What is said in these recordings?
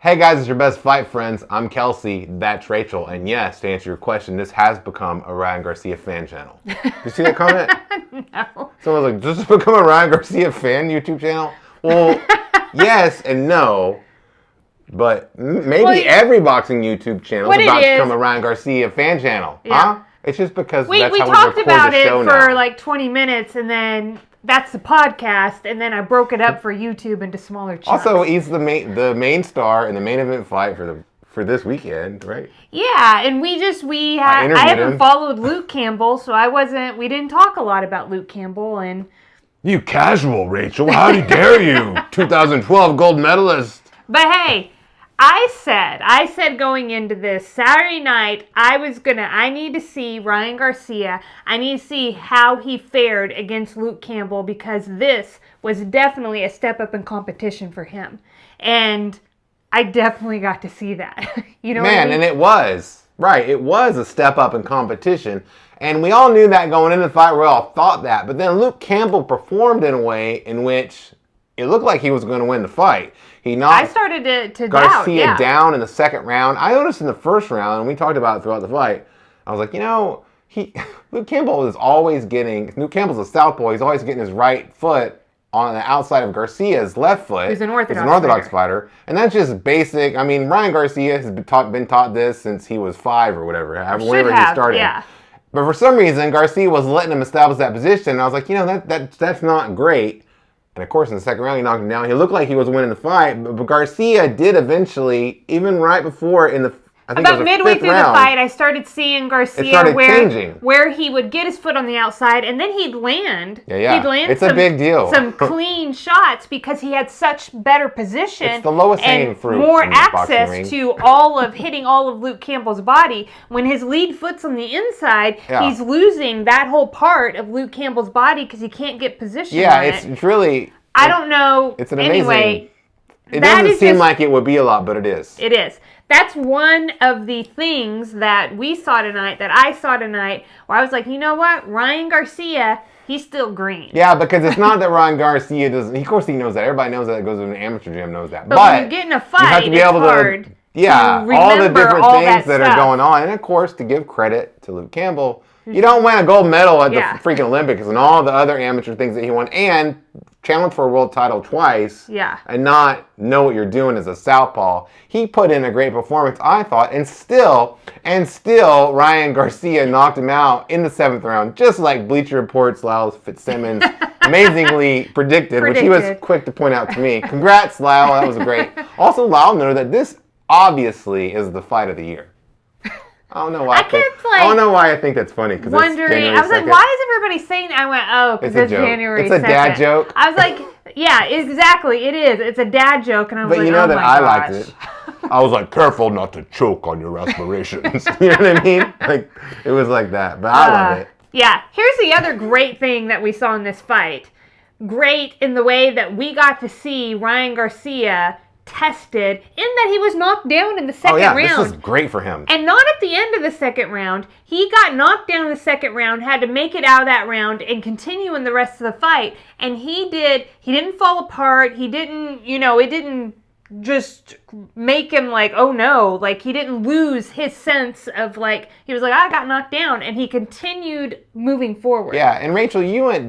Hey guys, it's your best fight friends. I'm Kelsey, that's Rachel, and yes, to answer your question, this has become a Ryan Garcia fan channel. Did you see that comment? No. Someone was like, does this become a Ryan Garcia fan YouTube channel? Well, yes and no, but maybe every boxing YouTube channel is about to become a Ryan Garcia fan channel. Yeah. Huh? It's just because that's how we talked about it for now. Like 20 minutes, and then that's the podcast, and then I broke it up for YouTube into smaller chunks. Also, he's the main star in the main event fight for this weekend, right? Yeah, and I haven't followed Luke Campbell, so we didn't talk a lot about Luke Campbell. And you casual, Rachel, how dare you, 2012 gold medalist. But hey, I said going into this Saturday night, I need to see Ryan Garcia. I need to see how he fared against Luke Campbell, because this was definitely a step up in competition for him. And I definitely got to see that. You know what I mean? And it was. Right, it was a step up in competition. And we all knew that going into the fight. We all thought that. But then Luke Campbell performed in a way in which it looked like he was going to win the fight. I started to Garcia down in the second round. I noticed in the first round, and we talked about it throughout the fight, I was like, Luke Campbell's a southpaw. He's always getting his right foot on the outside of Garcia's left foot. He's an Orthodox fighter. And that's just basic. I mean, Ryan Garcia has been taught this since he was 5 or whatever. Whenever he started. Yeah. But for some reason, Garcia was letting him establish that position. And I was like, that's not great. And of course, in the second round, he knocked him down. He looked like he was winning the fight. But Garcia did eventually, even right before about midway through the fight, I started seeing Garcia where he would get his foot on the outside, and then he'd land. Yeah. He'd land a big deal. Some clean shots because he had such better position. It's the lowest hanging fruit. More access to hitting all of Luke Campbell's body. When his lead foot's on the inside, he's losing that whole part of Luke Campbell's body because he can't get position on it. It's really... I don't know. It's an amazing... Anyway, it doesn't seem like it would be a lot, but it is. It is. That's one of the things that I saw tonight, where I was like, you know what? Ryan Garcia, he's still green. Yeah, because it's not that Ryan Garcia doesn't... Of course he knows that. Everybody knows that. Goes to an amateur gym knows that. But when you get in a fight, hard to all the different things that are going on. And of course, to give credit to Luke Campbell, you don't win a gold medal at the freaking Olympics and all the other amateur things that he won, and challenge for a world title twice, and not know what you're doing as a southpaw. He put in a great performance, I thought, and still Ryan Garcia knocked him out in the 7th round, just like Bleacher Report's Lyle Fitzsimmons amazingly predicted, which he was quick to point out to me. Congrats, Lyle, that was great. Also, Lyle noted that this obviously is the fight of the year. I don't know why. I don't know why I think that's funny. Wondering, I was like, why is everybody saying that? I went, because it's January 2nd. It's a dad joke. I was like, yeah, exactly, it is. It's a dad joke, and I was like, that I liked it. I was like, careful not to choke on your aspirations. You know what I mean? Like, it was like that, but I love it. Yeah, here's the other great thing that we saw in this fight. Great in the way that we got to see Ryan Garcia tested in that he was knocked down in the second round. This was great for him. And not at the end of the second round. He got knocked down in the second round, had to make it out of that round and continue in the rest of the fight. And he didn't fall apart. He didn't, it didn't just make him like, oh no, like he didn't lose his sense of like, he was like, I got knocked down, and he continued moving forward. Yeah, and Rachel,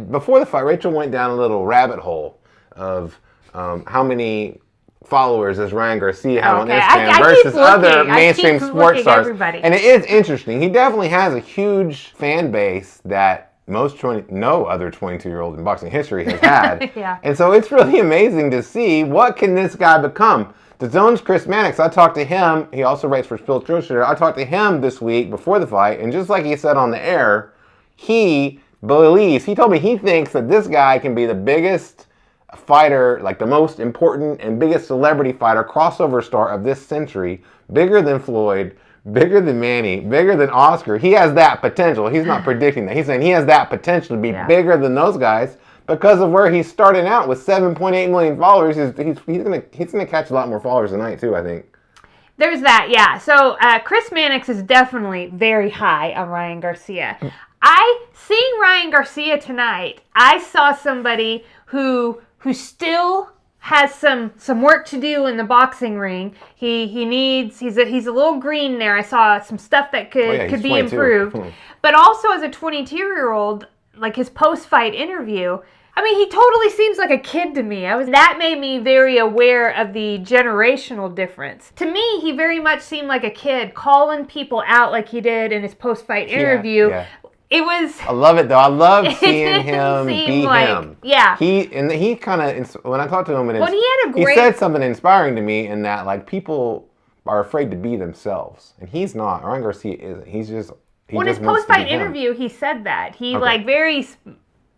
before the fight, Rachel went down a little rabbit hole of how many followers as Ryan Garcia had on Instagram versus other mainstream sports stars. And it is interesting. He definitely has a huge fan base that no other 22-year-old in boxing history has had. And so it's really amazing to see what can this guy become. The Zone's Chris Mannix, I talked to him. He also writes for Spill Trosher. I talked to him this week before the fight, and just like he said on the air, he told me he thinks that this guy can be the biggest fighter, like the most important and biggest celebrity fighter, crossover star of this century, bigger than Floyd, bigger than Manny, bigger than Oscar. He has that potential. He's not predicting that. He's saying he has that potential to be bigger than those guys because of where he's starting out with 7.8 million followers. He's gonna catch a lot more followers tonight too, I think. There's that, yeah. So Chris Mannix is definitely very high on Ryan Garcia. Seeing Ryan Garcia tonight, I saw somebody who still has some work to do in the boxing ring. He's a little green there. I saw some stuff that could be improved. But also as a 22-year-old, like his post-fight interview, I mean, he totally seems like a kid to me. That made me very aware of the generational difference. To me, he very much seemed like a kid, calling people out like he did in his post-fight interview. Yeah. It was. I love it though. I love seeing him be him. Yeah. He kind of, when I talked to him, he said something inspiring to me in that like people are afraid to be themselves, and he's not. Ryan Garcia isn't. He's just. In his post-fight interview, he said that he like very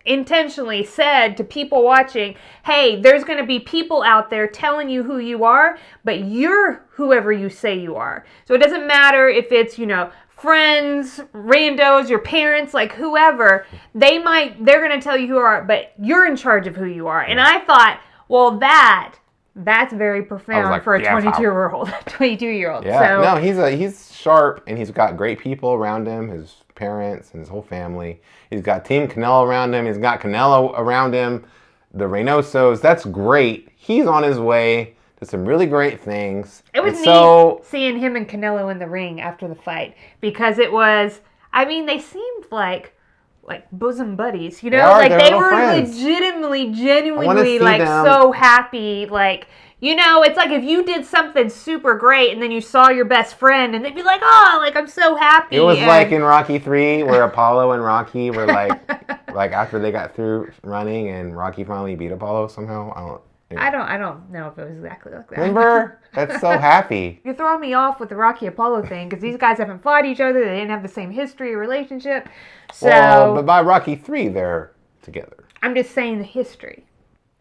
intentionally said to people watching, "Hey, there's going to be people out there telling you who you are, but you're whoever you say you are. So it doesn't matter if it's friends, randos, your parents, like whoever, they're going to tell you who you are, but you're in charge of who you are." And I thought, well, that's very profound for a 22-year-old. Yeah, so, no, he's sharp, and he's got great people around him, his parents and his whole family. He's got Team Canelo around him. He's got Canelo around him, the Reynosos. That's great. He's on his way to some really great things. It was neat seeing him and Canelo in the ring after the fight because they seemed like bosom buddies, they were friends. Legitimately, genuinely so happy. It's like if you did something super great and then you saw your best friend and they'd be like, "Oh, I'm so happy." It was like in Rocky 3 where Apollo and Rocky were like after they got through running and Rocky finally beat Apollo somehow. I don't know if it was exactly like that. Remember? That's so happy. You're throwing me off with the Rocky Apollo thing because these guys haven't fought each other. They didn't have the same history or relationship. So, but by Rocky 3, they're together. I'm just saying the history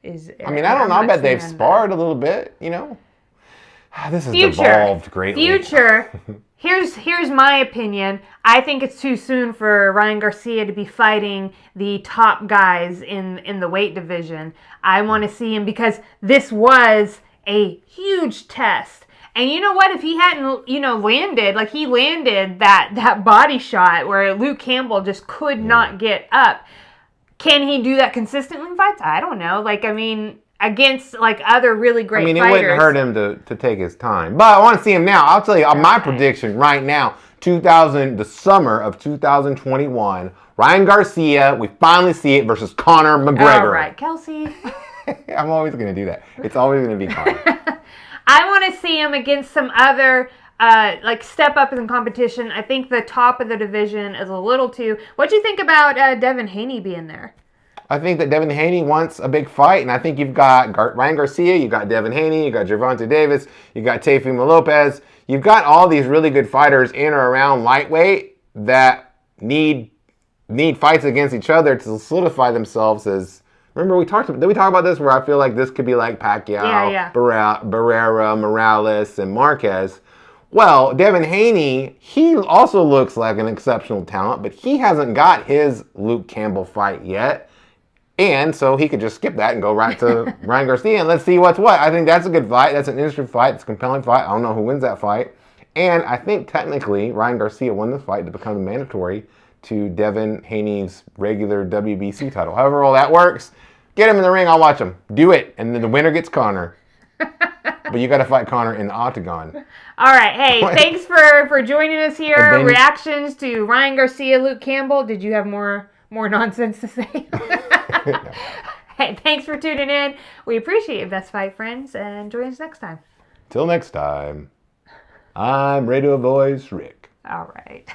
is. I don't know. I bet they've sparred a little bit. This has evolved greatly. Future. Here's my opinion. I think it's too soon for Ryan Garcia to be fighting the top guys in the weight division. I want to see him because this was a huge test. And you know what? If he hadn't, landed, he landed that body shot where Luke Campbell just could not get up. Can he do that consistently in fights? I don't know. Against other really great fighters. It wouldn't hurt him to take his time. But I want to see him now. I'll tell you my prediction right now. The summer of 2021, Ryan Garcia, we finally see it versus Conor McGregor. All right, Kelsey. I'm always going to do that. It's always going to be Conor. I want to see him against some other step up in competition. I think the top of the division is a little too. What do you think about Devin Haney being there? I think that Devin Haney wants a big fight, and I think you've got Ryan Garcia, you've got Devin Haney, you've got Gervonta Davis, you've got Teofimo Lopez. You've got all these really good fighters in or around lightweight that need fights against each other to solidify themselves as. Remember, did we talk about this where I feel like this could be like Pacquiao, Barrera, Morales, and Marquez? Well, Devin Haney, he also looks like an exceptional talent, but he hasn't got his Luke Campbell fight yet. And so he could just skip that and go right to Ryan Garcia and let's see what's what. I think that's a good fight. That's an interesting fight. It's a compelling fight. I don't know who wins that fight. And I think technically Ryan Garcia won the fight to become mandatory to Devin Haney's regular WBC title. However all that works, get him in the ring. I'll watch him. Do it. And then the winner gets Conor. But you got to fight Conor in the octagon. All right. Hey, thanks for joining us here. Reactions to Ryan Garcia, Luke Campbell. Did you have more nonsense to say? Hey, thanks for tuning in. We appreciate it, Best Fight friends, and join us next time. Till next time, I'm Radio Voice Rick. All right.